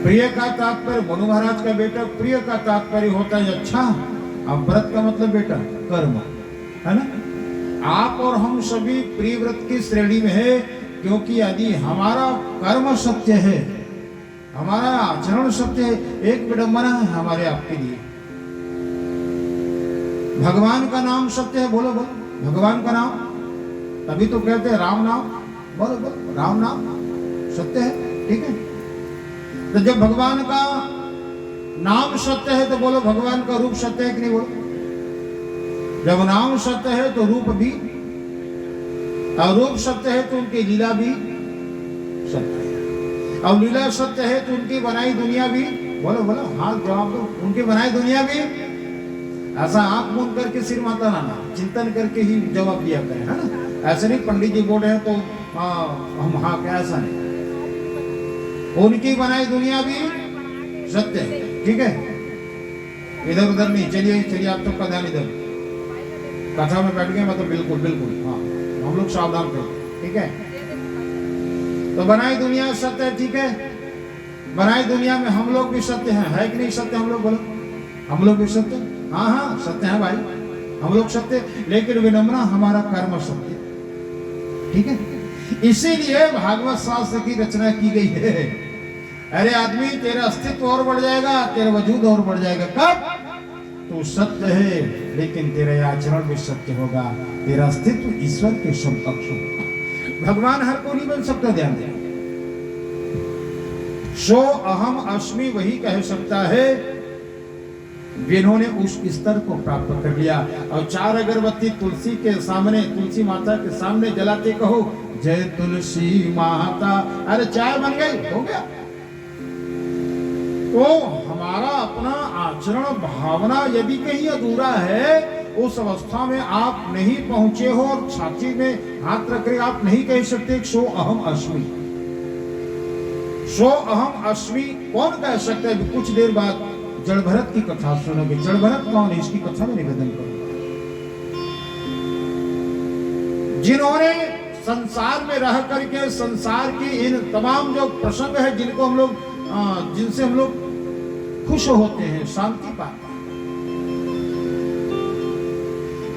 प्रिय का तात्पर्य मनु महाराज का बेटा, प्रिय का तात्पर्य होता है अच्छा। अब व्रत का मतलब बेटा कर्म, है ना। आप और हम सभी प्रिय व्रत की श्रेणी में है, क्योंकि यदि हमारा कर्म सत्य है, हमारा आचरण सत्य है, एक विडंबना है हमारे आपके लिए। भगवान का नाम सत्य है, बोलो बोलो भगवान का नाम, तभी तो कहते हैं राम नाम, बोलो बोलो राम नाम सत्य है, ठीक है। तो जब भगवान का नाम सत्य है तो बोलो भगवान का रूप सत्य है कि नहीं, बोलो। जब नाम सत्य है तो रूप भी, और रूप सत्य है तो उनकी लीला भी सत्य है, और लीला सत्य है तो उनकी बनाई दुनिया भी, बोलो बोलो हाँ जवाब दो, उनकी बनाई दुनिया भी। ऐसा आंख मूंद करके सिर माता लाना, चिंतन करके ही जवाब दिया करें, है ना। ऐसे नहीं पंडित जी बोल रहे हैं तो हम हाँ क्या, ऐसा नहीं। उनकी बनाई दुनिया भी सत्य है, ठीक है। इधर उधर नहीं, चलिए चलिए आप सबका ध्यान इधर, कथा में बैठ गए मतलब बिल्कुल बिल्कुल हाँ, हम लोग सावधान करें, ठीक है। तो बनाई दुनिया सत्य है, ठीक है। बनाई दुनिया में हम लोग भी सत्य हैं, है कि नहीं सत्य, हम लोग बोलो हम लोग भी सत्य, हाँ हाँ सत्य है भाई, हम लोग सत्य, लेकिन विनम्र हमारा कर्म सत्य, ठीक है। इसीलिए भागवत शास्त्र की रचना की गई है। अरे आदमी तेरा अस्तित्व और बढ़ जाएगा, तेरा वजूद और बढ़ जाएगा, कब तू सत्य है लेकिन तेरा आचरण भी सत्य होगा, तेरा अस्तित्व ईश्वर के समकक्ष होगा। भगवान हर को नहीं बन सकता, ध्यान दें। सो अहम अस्मि वही कह सकता है जिन्होंने उस स्तर को प्राप्त कर लिया। और 4 अगरबत्ती तुलसी के सामने, तुलसी माता के सामने जलाते कहो जय तुलसी माता, अरे चाय बन गई, हो गया। तो हमारा अपना आचरण भावना यदि कहीं अधूरा है, उस अवस्था में आप नहीं पहुंचे हो और छाती में हाथ रख कर आप नहीं कह सकते सो अहम अस्मि। सो अहम अस्मि कौन कह सकता है? कुछ देर बाद जड़ भरत की कथा सुनोगे। जड़ भरत कौन है, इसकी कथा में निवेदन करूंगा। जिन्होंने संसार में रह करके संसार की इन तमाम जो प्रसंग है जिनको हम लोग जिनसे हम लोग खुश होते हैं, शांति पाते हैं,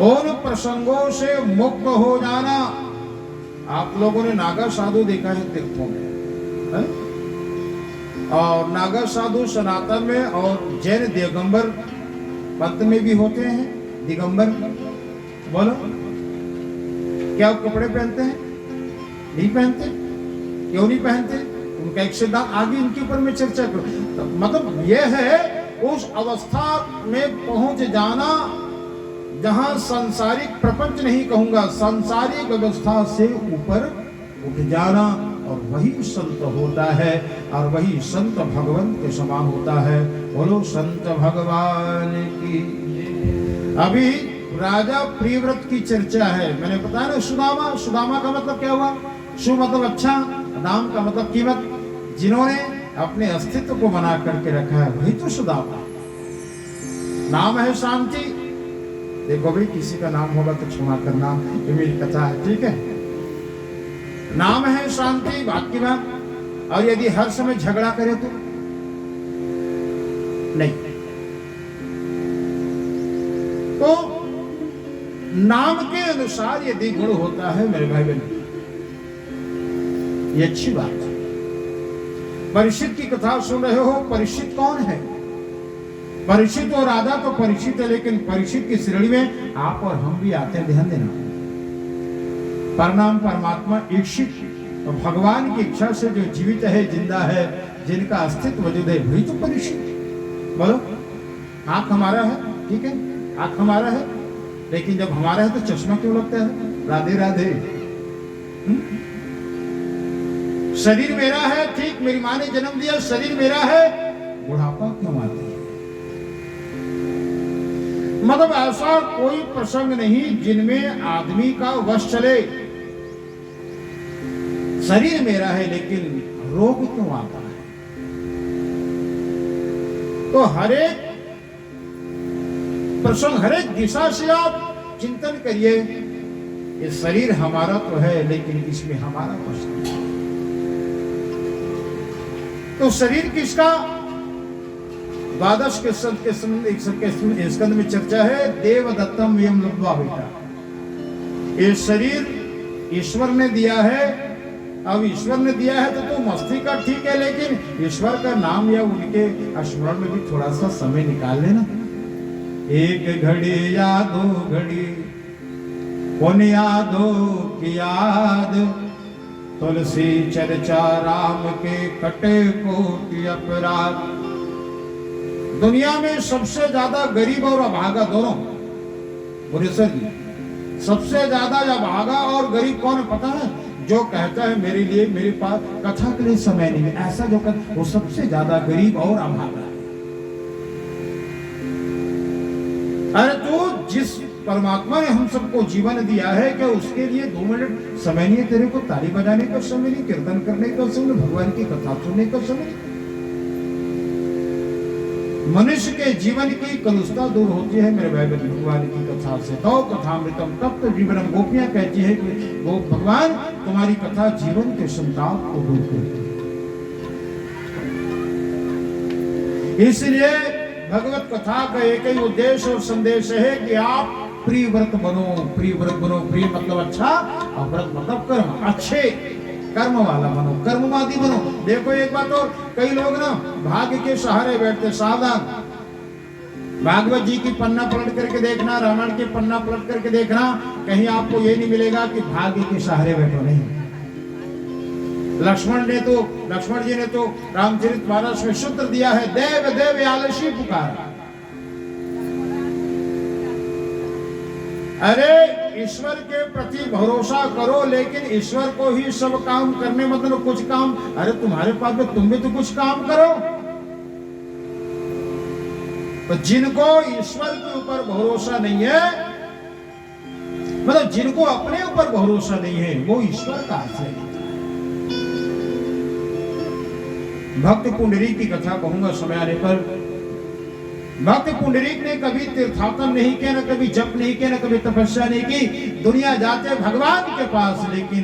उन प्रसंगों से मुक्त हो जाना। आप लोगों ने नागा साधु देखा है तीर्थों में, है? और नागा साधु सनातन में और जैन दिगंबर पंथ में भी होते हैं। दिगंबर बोलो क्या कपड़े पहनते हैं? नहीं पहनते। क्यों नहीं पहनते? उनका एक सिद्धांत आगे इनके ऊपर मैं चर्चा करूं। तो मतलब यह है उस अवस्था में पहुंच जाना जहां सांसारिक प्रपंच नहीं कहूंगा, सांसारिक व्यवस्था से ऊपर उठ जाना, और वही संत होता है और वही संत भगवान के समान होता है। बोलो संत भगवान की। अभी राजा प्रियव्रत की चर्चा है। मैंने बताया ना सुदामा, सुदामा का मतलब क्या हुआ? सु मतलब अच्छा, दाम का मतलब कीमत। जिन्होंने अपने अस्तित्व को बना करके रखा है वही तो सुदामा। नाम है शांति। देखो भाई किसी का नाम होगा तो क्षमा करना, ये मेरी कथा है, ठीक है। नाम है शांति, बात की बात। और यदि हर समय झगड़ा करे तो नहीं। तो नाम के अनुसार यदि गुण होता है मेरे भाई बहन, ये अच्छी बात है। परीक्षित की कथा सुन रहे हो। परीक्षित कौन है? परीक्षित और राधा तो परीक्षित है, लेकिन परीक्षित की श्रेणी में आप और हम भी आते हैं, ध्यान देना। परनाम परमात्मा ईक्षित, और भगवान की इच्छा से जो जीवित है, जिंदा है, जिनका अस्तित्व वजूद है, वही तो परीक्षित। बोलो आंख हमारा है, ठीक है, आंख हमारा है, लेकिन जब हमारा है तो चश्मा क्यों लगता है? राधे राधे। शरीर मेरा है, ठीक, मेरी माँ ने जन्म दिया, शरीर मेरा है, बुढ़ापा क्यों आता है? मतलब ऐसा कोई प्रसंग नहीं जिनमें आदमी का वश चले। शरीर मेरा है लेकिन रोग क्यों आता है? तो हरेक प्रसंग, हरेक दिशा से आप चिंतन करिए। ये शरीर हमारा तो है, लेकिन इसमें हमारा वश नहीं। तो शरीर किसका? द्वादश के स्कंद में चर्चा है, देवदत्तम यम लब्ध्वा बेटा। ये शरीर ईश्वर ने दिया है। अब ईश्वर ने दिया है तो मस्ती का ठीक है, लेकिन ईश्वर का नाम या उनके स्मरण में भी थोड़ा सा समय निकाल लेना। एक घड़ी या दो घड़ी पुन यादों की याद, तुलसी चर्चा राम के कटे कोटि अपराध। दुनिया में सबसे ज्यादा गरीब और अभागा दोनों, बुरेसर जी, सबसे ज्यादा अभागा और गरीब कौन है पता है? जो कहता है मेरे लिए मेरे पास कथा के लिए समय नहीं है, ऐसा जो कहता वो सबसे ज्यादा गरीब और अभागा है। अरे तो जिस परमात्मा ने हम सबको जीवन दिया है कि उसके लिए 2 मिनट समय नहीं है तेरे को? ताली बजाने का समय नहीं, कीर्तन करने का समय, भगवान की कथा सुनने का समय। मनुष्य के जीवन की कलुषता दूर होती है मेरे भाई बहन भगवान की कथा से। तो कथामृतम तप्त जीवनम, गोपियां कहती है कि वो भगवान तुम्हारी कथा जीवन के संताप को दूर करती है। इसलिए भगवत कथा का एक ही उद्देश्य और संदेश है कि आप प्रिय व्रत बनो। प्रिय व्रत बनो, प्रिय मतलब अच्छा और व्रत मतलब कर्म, अच्छे कर्म वाला बनो, कर्मवादी बनो। देखो एक बात और, कई लोग ना भाग्य के सहारे बैठते। सावधान, भागवत जी की पन्ना पलट करके देखना, रामायण के पन्ना पलट करके देखना, कहीं आपको ये नहीं मिलेगा कि भाग्य के सहारे बैठो। नहीं, लक्ष्मण जी ने तो रामचरितमानस में सूत्र दिया है, देव देव आलसी पुकार। अरे ईश्वर के प्रति भरोसा करो, लेकिन ईश्वर को ही सब काम करने मतलब कुछ काम, अरे तुम्हारे पास में तुम भी तो कुछ काम करो। तो जिनको ईश्वर के ऊपर भरोसा नहीं है, मतलब जिनको अपने ऊपर भरोसा नहीं है, वो ईश्वर का आश्रय नहीं। भक्त पुंडरीक की कथा कहूंगा समय आने पर। भक्त पुंडरीक ने कभी तीर्थाटन नहीं किया, न कभी जप नहीं किया, न कभी तपस्या नहीं की, दुनिया जाते भगवान के पास। लेकिन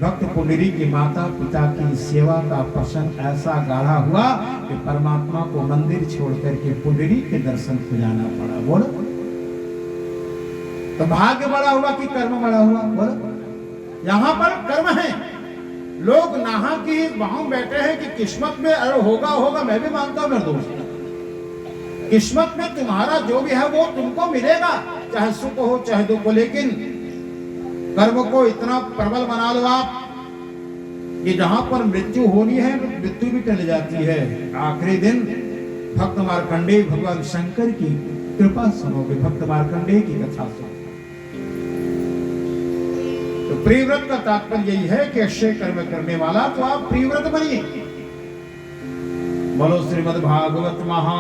भक्त पुंडरीक की माता पिता की सेवा का प्रसंग ऐसा गाढ़ा हुआ कि परमात्मा को मंदिर छोड़ करके पुंडरीक के दर्शन को जाना पड़ा। बोलो, तो भाग्य बड़ा हुआ कि कर्म बड़ा हुआ? बोलो, यहाँ पर कर्म है। लोग नहा की वहां बैठे हैं कि किस्मत में अरे होगा। मैं भी मानता हूं मेरे दोस्त, किस्मत में तुम्हारा जो भी है वो तुमको मिलेगा, चाहे सुख हो चाहे दुख हो। लेकिन कर्म को इतना प्रबल बना लो आप कि जहां पर मृत्यु होनी है मृत्यु भी टल जाती है। आखिरी दिन भक्त मार्कंडेय भगवान शंकर की कृपा सुनोगे, भक्त मार्कंडेय की कथा सुनो। तो प्रियव्रत का तात्पर्य यही है कि अच्छे कर्म करने वाला तो आप प्रियव्रत बनिए। बोलो श्रीमद् भागवत महा